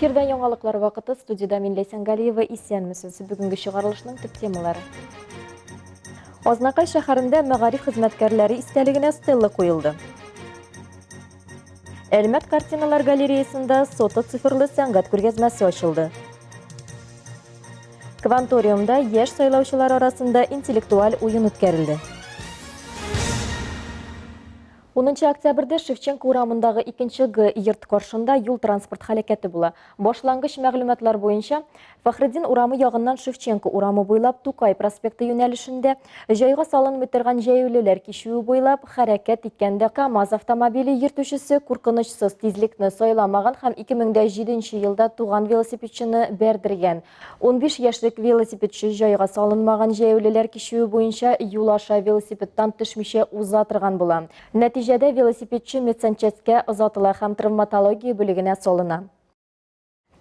Эфирден яңалыклар вакыты, студияда мин Лейсан Галиева, исәнмесез. Бүгенге чыгарылышның төп темалары. Азнакай шәһәрендә мәгариф хезмәткәрләре истәлегенә стелла куелды. Әлмәт картиналар галереясында сото цифрлы сәнгать күргәзмәсе ачылды. Кванториумда яшь сайлаучылар арасында интеллектуаль уен үткәрелде. 10 октябрьдә Шевченко урамындагы 2 Г йорт каршында юл транспорт хәрәкәте була. Башлангыч мәгълүматлар буенча, Фахреддин урамы ягыннан Шевченко урамы буйлап Тукай проспекты юнәлешендә җайга салынып торган җәяүлеләр кишүе буйлап хәрәкәт иткәндә КАМАЗ автомобиле йөртүчесе куркынычсыз тизлекне сайламаган һәм 2007 елда туган велосипедчыны бәрдергән. 15 яшьлек велосипедчы җайга салынмаган җәяүлеләр кишүе буенча юл аша велосипедтан төшмичә уза торган була. Нәтиҗәдә велосипедчы медсанчастькә озатыла һәм травматология бүлегенә салына.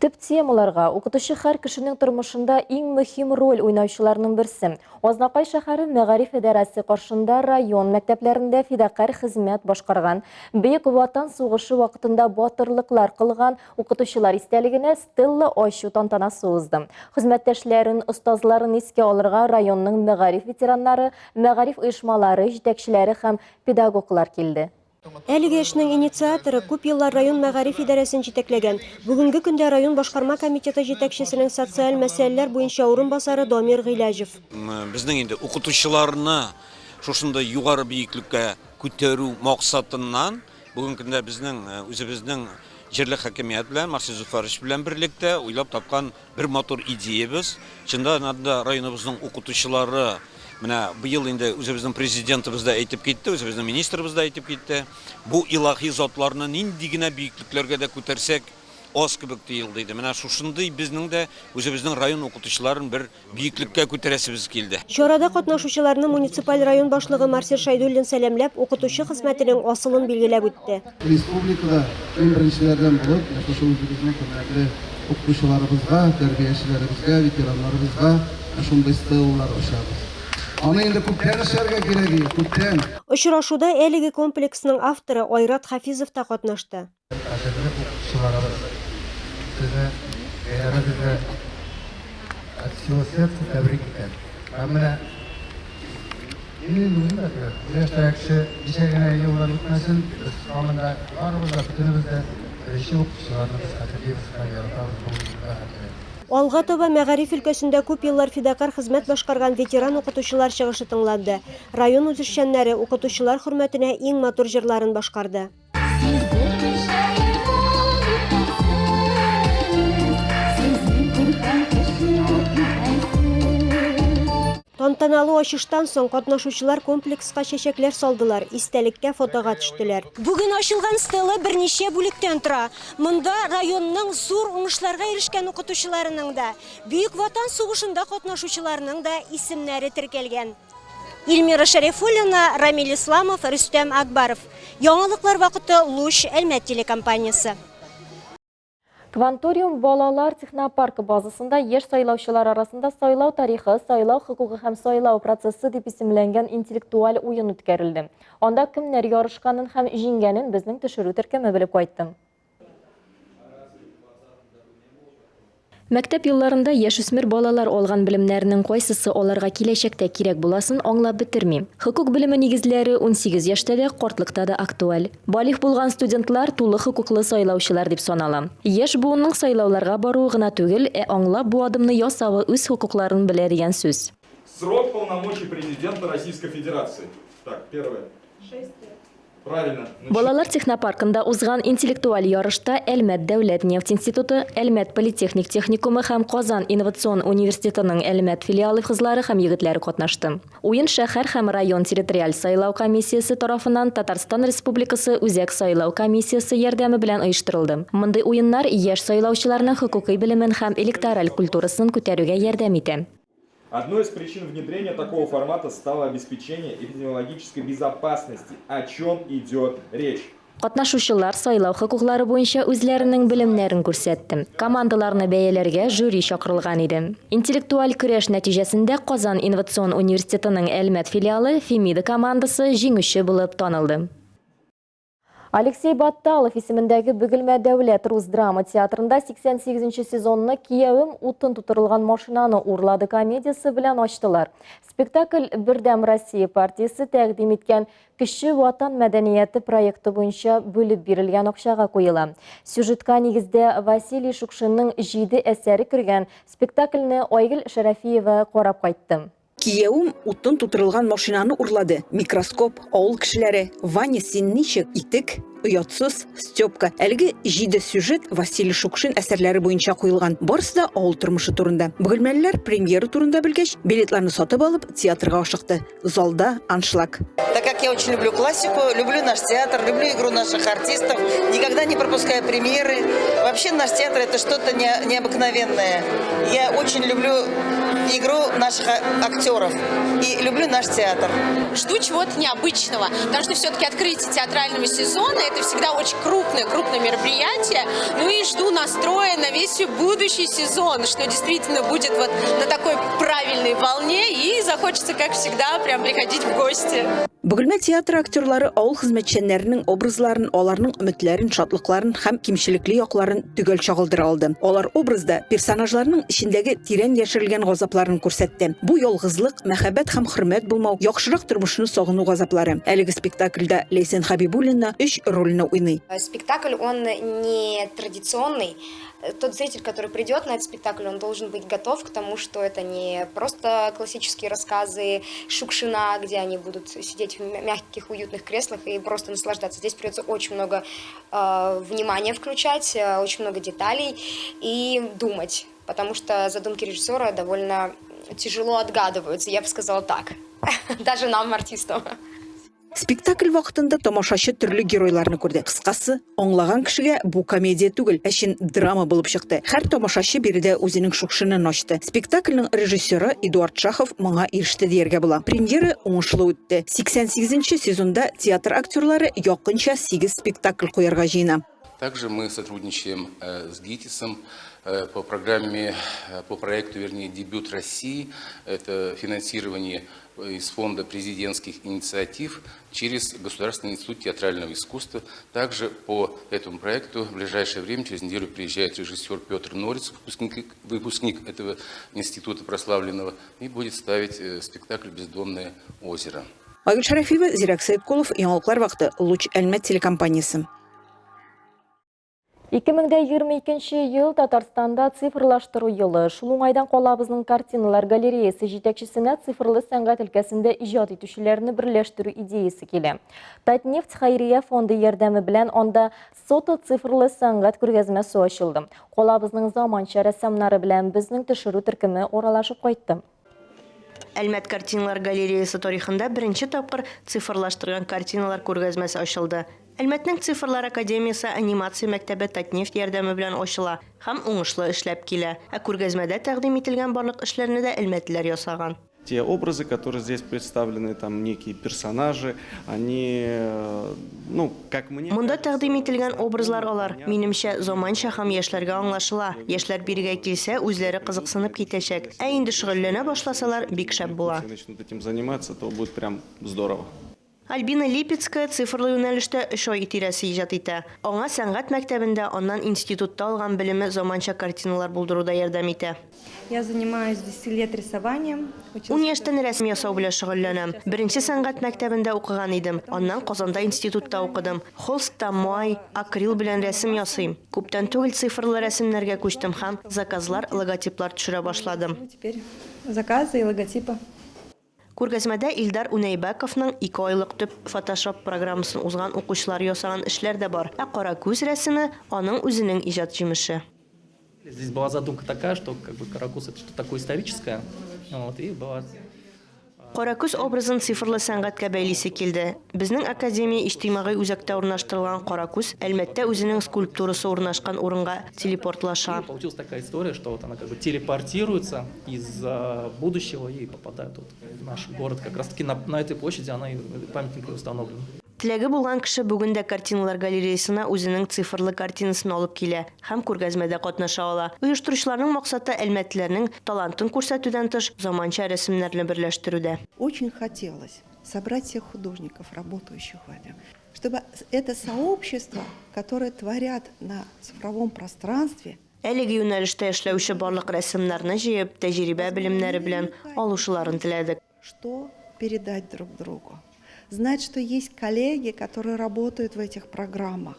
Төп темаларга укытучы һәр кешенең тормышында иң мөһим роль уйнаучыларның берсе. Азнакай шәһәре мәгариф идарәсе каршында район мәктәпләрендә фидакарь хезмәт башкарган, Бөек Ватан сугышы вакытында батырлыклар кылган укытучылар истәлегенә стелла ачу тантанасы узды. Хезмәттәшләрен, остазларын искә алырга районның мәгариф ветераннары, мәгариф оешмалары җитәкчеләре һәм педагоглар килде. Әлеге эшнең инициаторы күп еллар район мәгариф идарәсен җитәкләгән. Бүгенге көндә район башкарма комитеты җитәкчесенең социаль мәсьәләләр буенча урынбасары Дамир Гыйләҗев. Безнең инде укытучыларны шушында югары биеклеккә күтәрү максатыннан бүгенге көндә безнең үзебезнең җирлек хакимият белән Марсель Зуфарович белән берлектә уйлап тапкан бер матур идеябыз. Чында районыбызның укытучылары менә быел инде үзебезнең президентыбыз да әйтеп китте, үзебезнең министрыбыз да әйтеп китте. Бу илаһи затларны нинди генә биеклекләргә дә күтәрсәк, аз кебек тоелды иде. Менә шушындый безнең дә үзебезнең район укытучыларын бер биеклеккә күтәрәсебез килде. Чарада катнашучыларны муниципаль район башлыгы Марсель Шайдуллин сәламләп, укытучы хезмәтенең асылын билгеләп үтте. Республикада иң беренчеләрдән булып, шушы үзебезнең хөрмәтле укытучыларыбызга, тәрбиячеләребезгә, ветераннарыбызга шундый стеллалар ачабыз. Аны инде күптән эшләргә кирәк, күптән. Очрашуда әлеге комплексның авторы Айрат Хафизов та катнашты. Сезне бәйрәмегезгә от всего сердца тәбрик итәм. Менә яшьтәге кеше ничә генә еллар үтмәсен, без һаман барыбыз да бөтенебез дә укытучыларны хәтерлибез, яратабыз. Алга таба мәгариф өлкәсендә күп еллар фидакар хезмәт башкарган ветеран укытучылар чыгышы тыңланды. Район үзешчәннәре укытучылар хөрмәтенә иң матур җырларын башкарды. Тантаналы ачыштан соң катнашучылар комплекска чәчәкләр салдылар, истәлеккә фотога төштеләр. Бүген ачылган стелла берничә бүлектән тора. Монда районның зур уңышларга ирешкән укытучыларының да, Бөек Ватан сугышында катнашучыларның да исемнәре теркәлгән. Илмира Шәрифуллина, Рамил Исламов, Рөстәм Акбаров. Яңалыклар вакыты Луч Әлмәт телекомпаниясе. Кванториум балалар технопаркы базасында яшь сайлаучылар арасында сайлау тарихы, сайлау хукугы һәм сайлау процессы дип исемләнгән интеллектуаль уен үткәрелде. Анда кемнәр ярышканын һәм җиңгәнен безнең төшерү төркеме белеп кайтты. Мәктәп елларында яшүсмер балалар алган белемнәрнең кайсысы аларга киләчәктә кирәк буласын аңлап бетерми. Хукук белеме нигезләре 18 яшьтә дә, картлыкта да актуаль. Балих булган студентлар тулы хукуклы сайлаучылар дип санала. Яшь буынның сайлауларга баруы гына түгел, аңлап бу адымны ясавы үз хукукларын белә дигән сүз. Срок полномочий президента Российской Федерации. Так, первое. 6 лет. Правильно. Балалар технопаркында узган интеллектуаль ярышта Әлмәт дәүләт нефть институты, Әлмәт политехник техникумы һәм Казан инновацион университетының Әлмәт филиалы кызлары һәм егетләре катнашты. Уен шәһәр һәм район территориаль сайлау комиссиясе тарафыннан Татарстан Республикасы үзәк сайлау комиссиясе ярдәме белән оештырылды. Мондый уеннар яшь сайлаучыларның хукукый белемен һәм электораль культурасын күтәрүгә ярдәм итә. Одной из причин внедрения такого формата стало обеспечение эпидемиологической безопасности, о чем идет речь. Катнашучылар сайлау хукуклары буенча үзләренең белемнәрен күрсәтте. Командаларны бәяләргә жюри чакырылган иде. Интеллектуаль көрәш нәтиҗәсендә Казан инновацион университетының Әлмәт филиалы Фемида командасы җиңүче булып танылды. Алексей Батталов исемендәге Бөгелмә дәүләт рус драма театрында 88-нче сезонны «Киявем утын тутырылган машинаны урлады» комедиясы белән ачтылар. Спектакль «Бердәм Россия» партиясе тәкъдим иткән «Кече ватан мәдәнияте» проекты буенча бүлеп бирелгән акчага куела. Сюжетка нигездә Василий Шукшинның 7 әсәре кергән спектакльне Айгөл Шәрәфиева карап кайтты. Киявым утын тутырылган машинаны урлады. Микроскоп, авыл кешеләре, Ваня Синничек, Итек, Оятсыз, Степка. Әлеге 7 сюжет Василий Шукшин әсәрләре буенча куелган. Барысы да авыл тормышы турында. Бөгелмәлеләр премьера турында белгәч, билетларны сатып алып, театрга ашыкты. Залда аншлаг. Так как я очень люблю классику, люблю наш театр, люблю игру наших артистов, никогда не пропускаю премьеры. Вообще наш театр это что-то необыкновенное. Я очень люблю игру наших актеров и люблю наш театр. Жду чего-то необычного, потому что все-таки открытие театрального сезона – это всегда очень крупное мероприятие. Ну и жду настроя на весь будущий сезон, что действительно будет вот на такой правильной волне и захочется, как всегда, прям приходить в гости. Бөгелмә театры актерлары авыл хезмәтчәннәренең образларын, аларның өметләрен, шатлыкларын һәм кимчелекле якларын төгәл чагылдыра алды. Алар образда персонажларның эчендәге тирән яшерелгән газапларын күрсәтте. Бу ялгызлык, мәхәббәт һәм хөрмәт булмау, яхшырак тормышны сагыну газаплары. Әлеге спектакльдә Лейсен Хабибуллина 3 рольне уйный. Спектакль, он не традиционный. Тот зритель, который придет на этот спектакль, он должен быть готов к тому, что это не просто классические рассказы Шукшина, где они будут сидеть в мягких, уютных креслах и просто наслаждаться. Здесь придется очень много внимания включать, очень много деталей и думать, потому что задумки режиссера довольно тяжело отгадываются, я бы сказала так, даже нам, артистам. Спектакль вакытында тамашачы төрле геройларны күрде. Кыскасы, аңлаган кешегә бу комедия түгел, әчен драма булып чыкты. Һәр тамашачы биредә үзенең Шукшинын ачты. Спектакльнең режиссеры Эдуард Шахов моңа иреште дияргә була. Премьера уңышлы үтте. 88-нче сезонда театр актерлары якынча 8 спектакль куярга җыена. Также мы сотрудничаем с ГИТИСом по программе, по проекту, «Дебют России». Это финансирование из фонда президентских инициатив через Государственный институт театрального искусства. Также по этому проекту в ближайшее время, через неделю, приезжает режиссер Петр Норец, выпускник этого института прославленного, и будет ставить спектакль «Бездонное озеро». Айгөл Шәрәфиева, Зирак Сәйеткулов, яңалыклар вакыты, Луч Әлмәт телекомпаниясы. 2022 ел Татарстанда цифрлаштыру елы. Шул уңайдан калабызның картиналар галереясы җитәкчесенә цифрлы сәнгать өлкәсендә иҗат итүчеләрне берләштерү идеясы килә. Татнефть хәйрия фонды ярдәме белән анда сото цифрлы сәнгать күргәзмәсе ачылды. Калабызның заманча рәссамнары белән безнең төшерү төркеме оралашып кайтты. Әлмәт картиналар галереясы тарихында беренче тапкыр цифрлаштырган картиналар күргәзмәсе ачылды. Әлмәтнең цифрлар академиясы анимация мәктәбе Татнефть ярдәме белән ачыла һәм уңышлы эшләп килә. Ә күргәзмәдә тәкъдим ителгән барлык эшләрне дә әлмәтлеләр ясаган. Те образы, которые здесь представлены, там некие персонажи, они, ну, как мне... Монда тәкъдим ителгән образлар алар. Минемчә, заманча һәм яшьләргә аңлашыла. Яшьләр биргә килсә, үзләре кызыксынып китәчәк. Ә инде шөгыльләнә башласалар, бик шәп була. Если начнут этим заниматься, то будет прям здорово. Альбина Липецкая цифрлы юнәлештә 3 ай тирәсе иҗат итә. Аңа сәнгать мәктәбендә, аннан институтта алган белеме заманча картиналар булдыруда ярдәм итә. Я занимаюсь 10 лет рисованием. 10 яшьтән рәсем ясау белән шөгыльләнәм. Беренче сәнгать мәктәбендә укыган идем. Аннан Казанда институтта укыдым. Холстта май, акрил белән рәсем ясыйм. Күптән түгел цифрлы рәсемнәргә күчтем һәм заказлар, логотиплар төшерә башладым. Теперь заказы и логотипы. Күргәзмәдә Илдар Унайбаковның 2 айлык төп Photoshop программасын узган укучылар ясаган эшләр дә бар. Ә кара күз рәсеме аның үзенең иҗат җимеше. Здесь была задумка такая, что каракуз это что-то такое историческое. Вот, и была... Каракүз образын цифрлы сәнгатькә бәйлисе килде. Безнең академия иҗтимагый үзәктә урнаштырылган каракүз Әлмәттә үзенең скульптурасы урнашкан урынга телепортлаша. Получилась такая история, что вот она как бы телепортируется из будущего и попадает вот в наш город. Как раз таки на этой площади она и памятник установлен. Теләге булган кеше бүген дә картиналар галереясына үзенең цифрлы картинасын алып килә һәм күргәзмәдә катнаша ала. Оештыручыларның максаты әлмәтлеләрнең талантын күрсәтүдән тыш заманча рәсемнәрне берләштерүдә. Очень хотелось собрать всех художников, работающих в этом, чтобы это сообщество, которое творят на цифровом пространстве, Әлеге юнәлештә эшләүче барлык рәсемнәрне җыеп, тәҗрибә белемнәре белән алушыларын теләдек. что передать друг другу. Знать, что есть коллеги, которые работают в этих программах.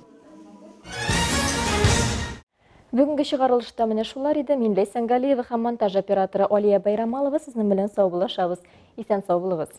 Бүгінгі шығарылышта менә шулар иде. Мин Ләйсән Галиева һәм монтаж операторы Алия Байрамалова сезнең белән сау булышабыз. Исән сау булыгыз.